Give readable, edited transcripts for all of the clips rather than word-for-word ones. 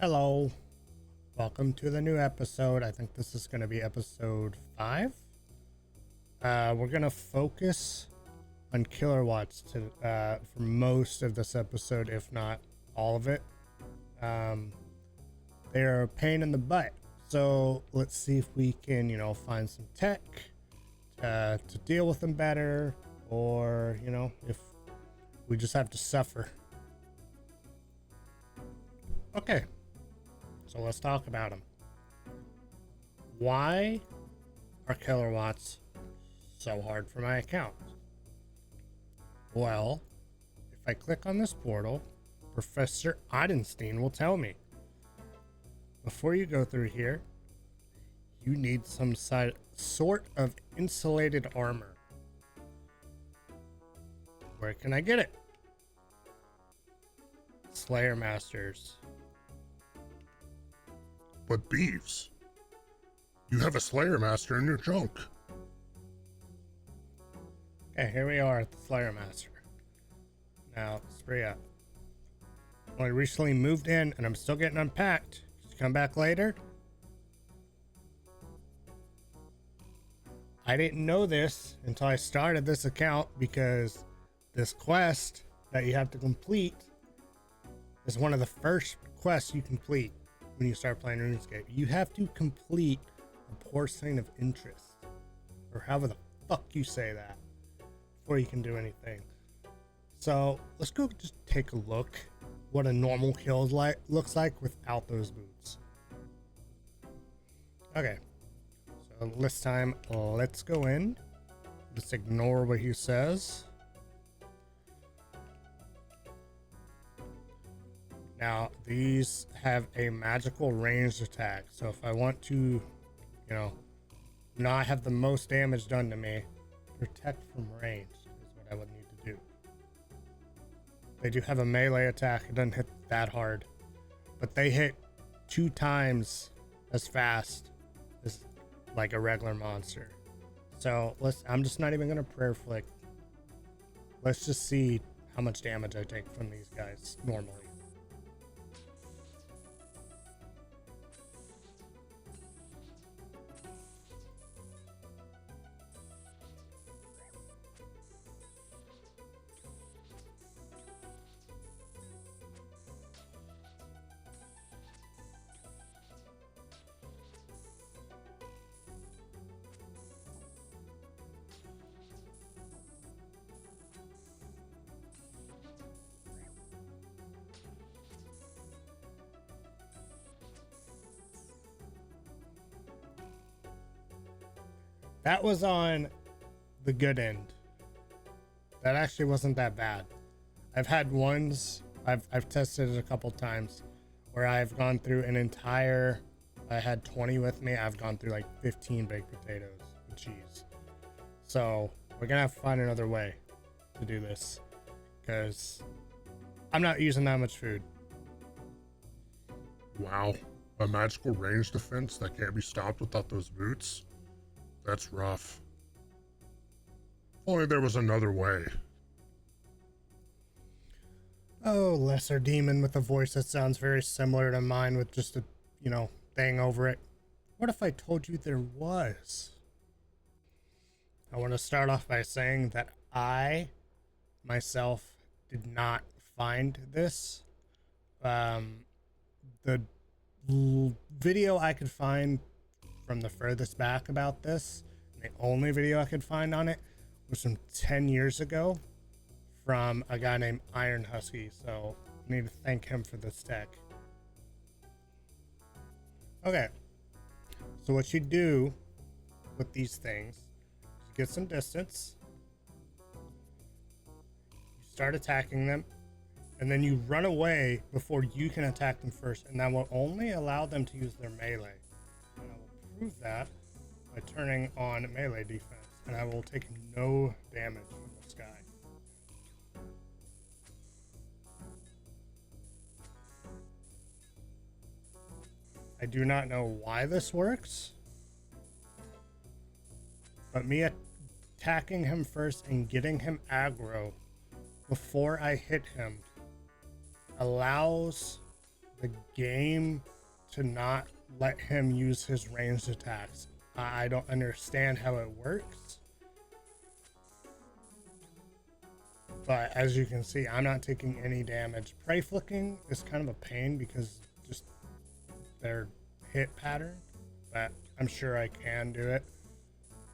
Hello, welcome to the new episode. I think this is going to be episode 5. We're going to focus on killer watts for most of this episode, if not all of it. They're a pain in the butt, so let's see if we can, find some tech to deal with them better, or, if we just have to suffer. Okay. So let's talk about them. Why are killer watts so hard for my account? Well, if I click on this portal, Professor Odenstein will tell me. Before you go through here, you need some sort of insulated armor. Where can I get it? Slayer Masters. But BEAVs, you have a Slayer Master in your junk. Okay, here we are at the Slayer Master. Now, spray up. I recently moved in and I'm still getting unpacked. Just come back later. I didn't know this until I started this account, because this quest that you have to complete is one of the first quests you complete when you start playing RuneScape. You have to complete a portion of interest, or however the fuck you say that, before you can do anything. So let's go just take a look what a normal kill looks like without those boots. Okay, so this time let's go in. Just ignore what he says. Now, these have a magical ranged attack, so if I want to, not have the most damage done to me, protect from range is what I would need to do. They do have a melee attack. It doesn't hit that hard, but they hit 2 times as fast as like a regular monster. So I'm just not even gonna prayer flick. Let's just see how much damage I take from these guys normally. That was on the good end. That actually wasn't that bad. I've had ones, I've tested it a couple times, where I've gone through an entire, I had 20 with me, I've gone through like 15 baked potatoes with cheese. So we're gonna have to find another way to do this, because I'm not using that much food. Wow, a magical range defense that can't be stopped without those boots? That's rough. Only there was another way. Oh, lesser demon with a voice that sounds very similar to mine with just a, thing over it. What if I told you there was? I want to start off by saying that I, myself, did not find this. The video I could find from the furthest back about this, the only video I could find on it, was from 10 years ago from a guy named Iron Husky. So I need to thank him for this tech. Okay, so what you do with these things is you get some distance, you start attacking them, and then you run away before you can attack them first, and that will only allow them to use their melee. And I will prove that by turning on melee defense, and I will take no damage from this guy. I do not know why this works, but me attacking him first and getting him aggro before I hit him allows the game to not let him use his ranged attacks. I don't understand how it works. But as you can see, I'm not taking any damage. Prey flicking is kind of a pain because just their hit pattern, but I'm sure I can do it.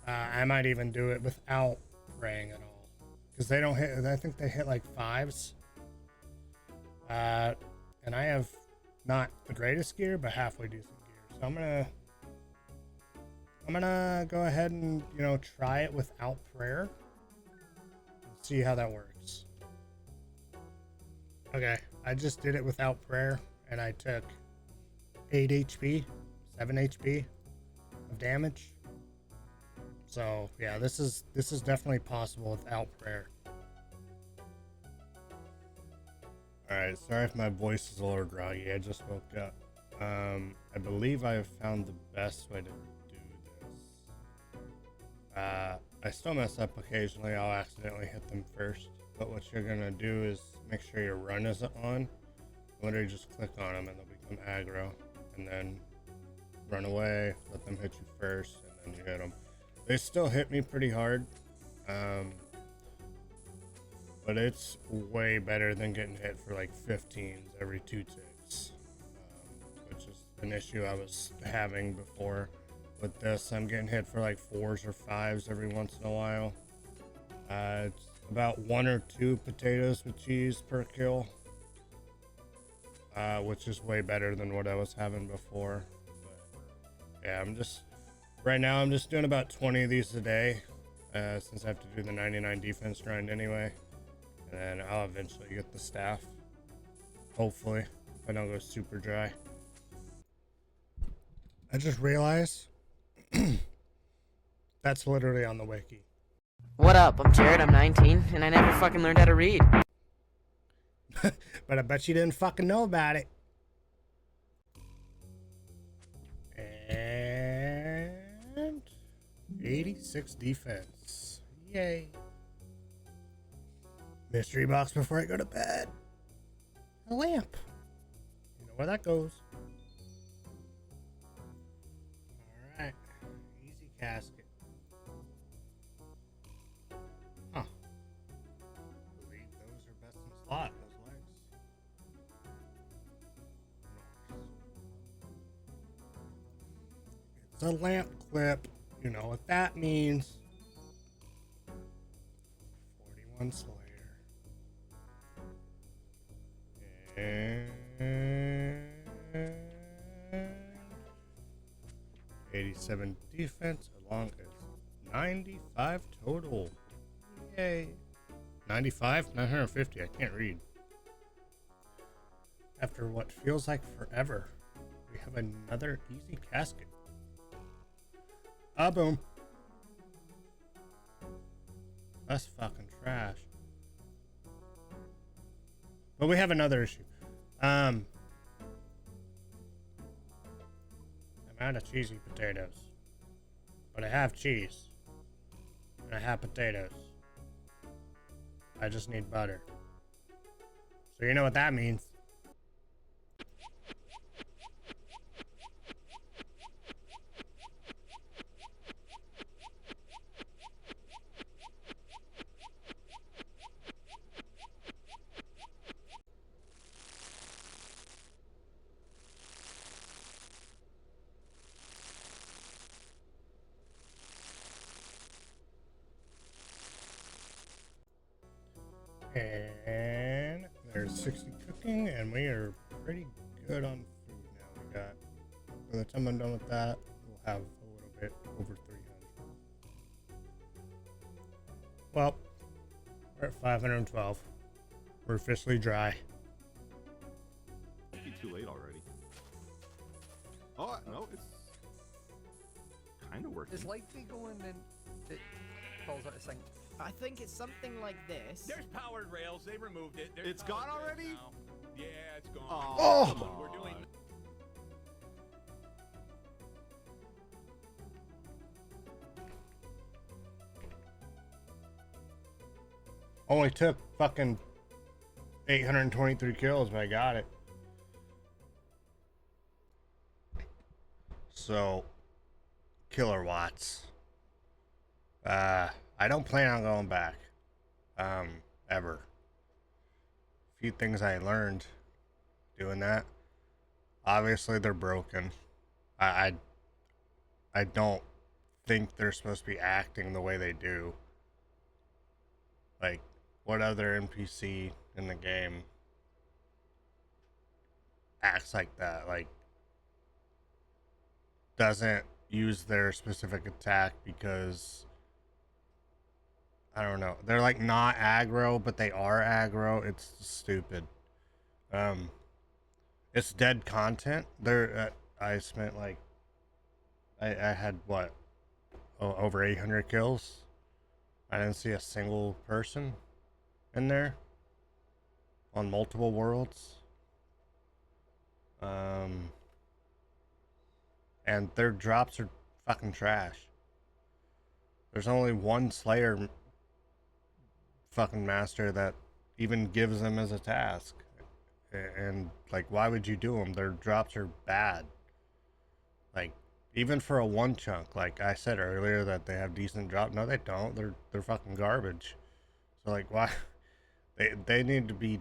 I might even do it without praying at all because they don't hit. I think they hit like 5s. And I have not the greatest gear, but halfway decent gear. So I'm gonna go ahead and, you know, try it without prayer and see how that works. Okay, I just did it without prayer and I took 8 HP, 7 HP of damage. So yeah, this is definitely possible without prayer. All right, sorry if my voice is a little groggy. I just woke up. I believe I have found the best way to do this. I still mess up occasionally. I'll accidentally hit them first. But what you're gonna do is make sure your run isn't on. Literally just click on them and they'll become aggro. And then run away, let them hit you first, and then you hit them. They still hit me pretty hard. But it's way better than getting hit for like 15s every 2 ticks, which is an issue I was having before. With this, I'm getting hit for like 4s or 5s every once in a while. It's about 1 or 2 potatoes with cheese per kill, which is way better than what I was having before. But yeah, right now I'm just doing about 20 of these a day, since I have to do the 99 defense grind anyway. And then I'll eventually get the staff. Hopefully, if I don't go super dry. I just realized that's literally on the wiki. What up? I'm Jared, I'm 19, and I never fucking learned how to read. But I bet you didn't fucking know about it. And 86 defense. Yay. Mystery box before I go to bed. A lamp. You know where that goes. Alright. Easy casket. Huh. I believe those are best in slot, those legs. It's a lamp clip. You know what that means. 41 Slayer. And 87 defense along as 95 total. Yay. 95? 950. I can't read. After what feels like forever, we have another easy casket. Ah, boom. That's fucking trash. But we have another issue. I'm out of cheesy potatoes. But I have cheese. And I have potatoes. I just need butter. So you know what that means. And there's 60 cooking, and we are pretty good on food now. We got, by the time I'm done with that, we'll have a little bit over 300. Well, we're at 512. We're officially dry. It'd be too late already. Oh, no, it's kind of working. There's likely going and it falls out of sync. I think it's something like this. There's powered rails. They removed it. It's gone already? Now. Yeah, it's gone. Oh! Come on. We're doing. Only took fucking 823 kills, but I got it. So, killer watts. I don't plan on going back. Ever. A few things I learned doing that. Obviously, they're broken. I don't think they're supposed to be acting the way they do. Like, what other NPC in the game acts like that? Like, doesn't use their specific attack because, I don't know, they're like not aggro, but they are aggro. It's stupid. It's dead content. I spent like, I had what, over 800 kills. I didn't see a single person in there on multiple worlds. And their drops are fucking trash. There's only one Slayer fucking master that even gives them as a task. And like, why would you do them? Their drops are bad. Like, even for a OneChunk, like I said earlier that they have decent drop. No, they don't. They're fucking garbage. So like, why? They need to be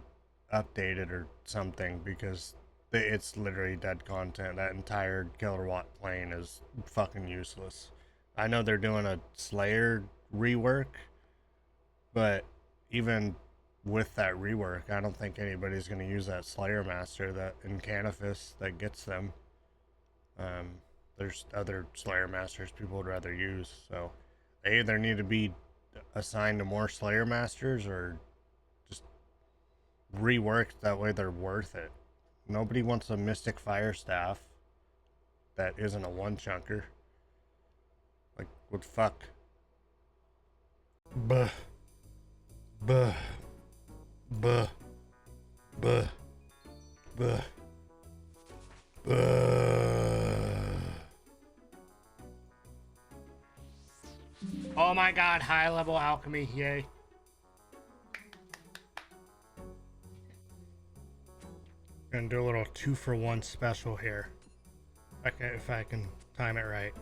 updated or something, because it's literally dead content. That entire kilowatt plane is fucking useless. I know they're doing a Slayer rework, but even with that rework, I don't think anybody's going to use that Slayer master that in Canifis that gets them. There's other Slayer masters people would rather use, so they either need to be assigned to more Slayer masters or just reworked, that way they're worth it. Nobody wants a Mystic Fire Staff that isn't a one-chunker. Like, what the fuck? Buh. Buh. Buh. Buh. Buh. Buh. Oh my god, high level alchemy, yay. Gonna do a little 2-for-1 special here. If I can time it right.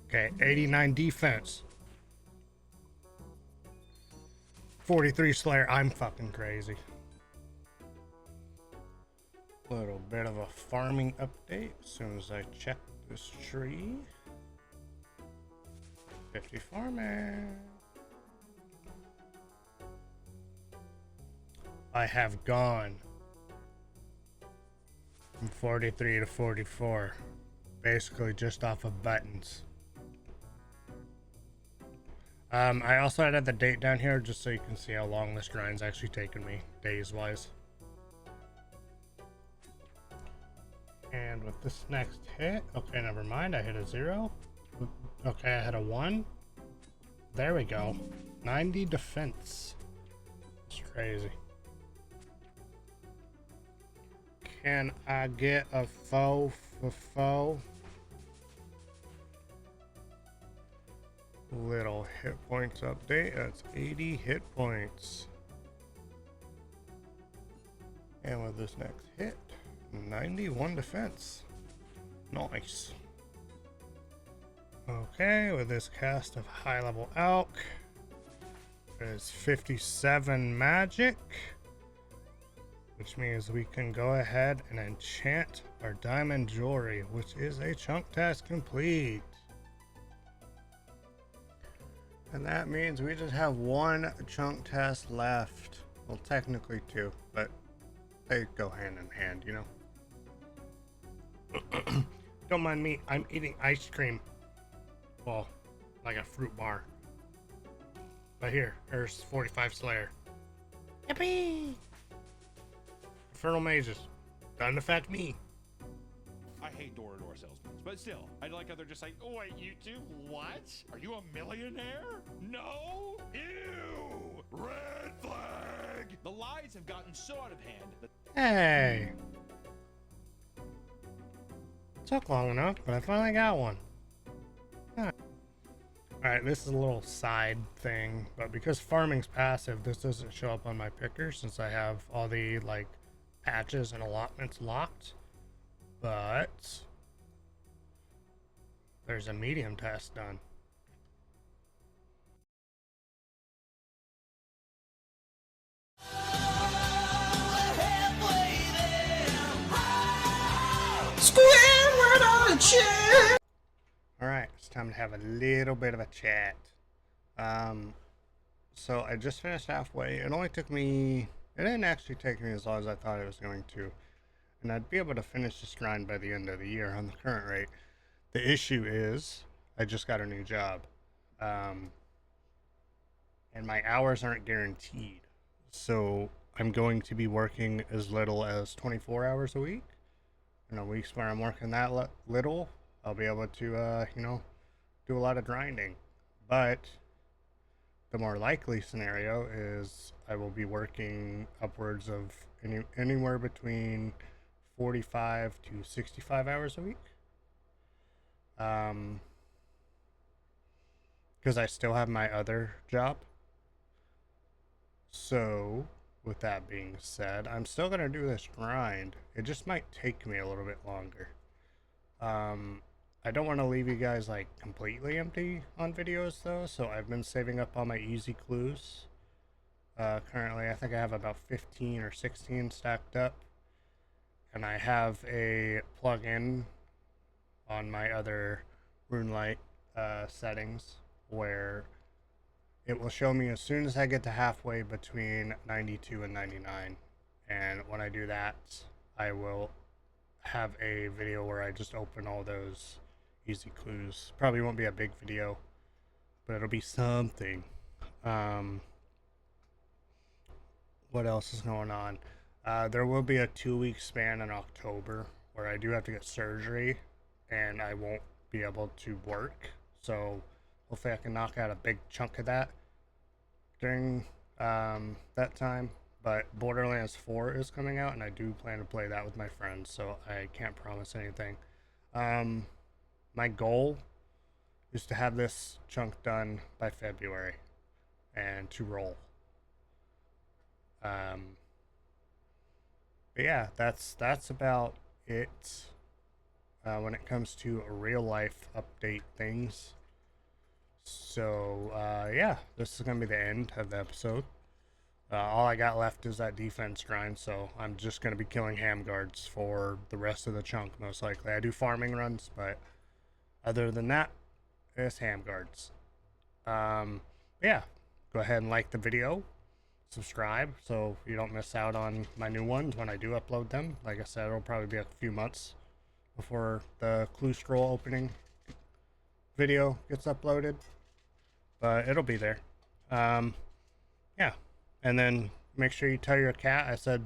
Okay, 89 defense. 43 Slayer. I'm fucking crazy. Little bit of a farming update as soon as I check this tree. 50 farming. I have gone from 43 to 44, basically just off of buttons. I also added the date down here just so you can see how long this grind's actually taken me, days wise. And with this next hit, okay, never mind, I hit a 0. Okay, I hit a 1. There we go. 90 defense. It's crazy. Can I get a foe for foe? Little hit points update. That's 80 hit points. And with this next hit, 91 defense. Nice. Okay, with this cast of high level elk, there's 57 magic, which means we can go ahead and enchant our diamond jewelry, which is a chunk task complete. And that means we just have one chunk task left. Well, technically two, but they go hand in hand, you know? Don't mind me, I'm eating ice cream. Well, like a fruit bar. But here, there's 45 Slayer. Yippee! Infernal Mages. Doesn't affect me. I hate door-to-door salesmen, but still, I'd like how they're just like, oh wait, you two? What? Are you a millionaire? No? Ew! Red flag! The lies have gotten so out of hand that Hey! Took long enough, but I finally got one. Alright, this is a little side thing, but because farming's passive, this doesn't show up on my picker since I have all the like patches and allotments locked. But There's a medium test done. Alright, it's time to have a little bit of a chat. So I just finished halfway. It only took me, it didn't actually take me as long as I thought it was going to. And I'd be able to finish this grind by the end of the year on the current rate. The issue is, I just got a new job. And my hours aren't guaranteed. So I'm going to be working as little as 24 hours a week. In weeks where I'm working that little, I'll be able to, do a lot of grinding. But the more likely scenario is I will be working upwards of anywhere between 45 to 65 hours a week. Because I still have my other job. So, with that being said, I'm still going to do this grind. It just might take me a little bit longer. I don't want to leave you guys like completely empty on videos though, so I've been saving up all my easy clues. Currently I think I have about 15 or 16 stacked up, and I have a plug-in on my other RuneLite settings where it will show me as soon as I get to halfway between 92 and 99, and when I do that I will have a video where I just open all those easy clues. Probably won't be a big video, but it'll be something. What else is going on? There will be a 2-week span in October where I do have to get surgery and I won't be able to work, so hopefully I can knock out a big chunk of that during that time. But Borderlands 4 is coming out, and I do plan to play that with my friends, so I can't promise anything. My goal is to have this chunk done by February and to roll. But yeah, that's about it when it comes to real life update things. So yeah, this is gonna be the end of the episode. All I got left is that defense grind, so I'm just going to be killing ham guards for the rest of the chunk, most likely. I do farming runs, but other than that, it's ham guards. Yeah, go ahead and like the video, subscribe, so you don't miss out on my new ones when I do upload them. Like I said, it'll probably be a few months before the clue scroll opening video gets uploaded, but it'll be there. Yeah. And then make sure you tell your cat I said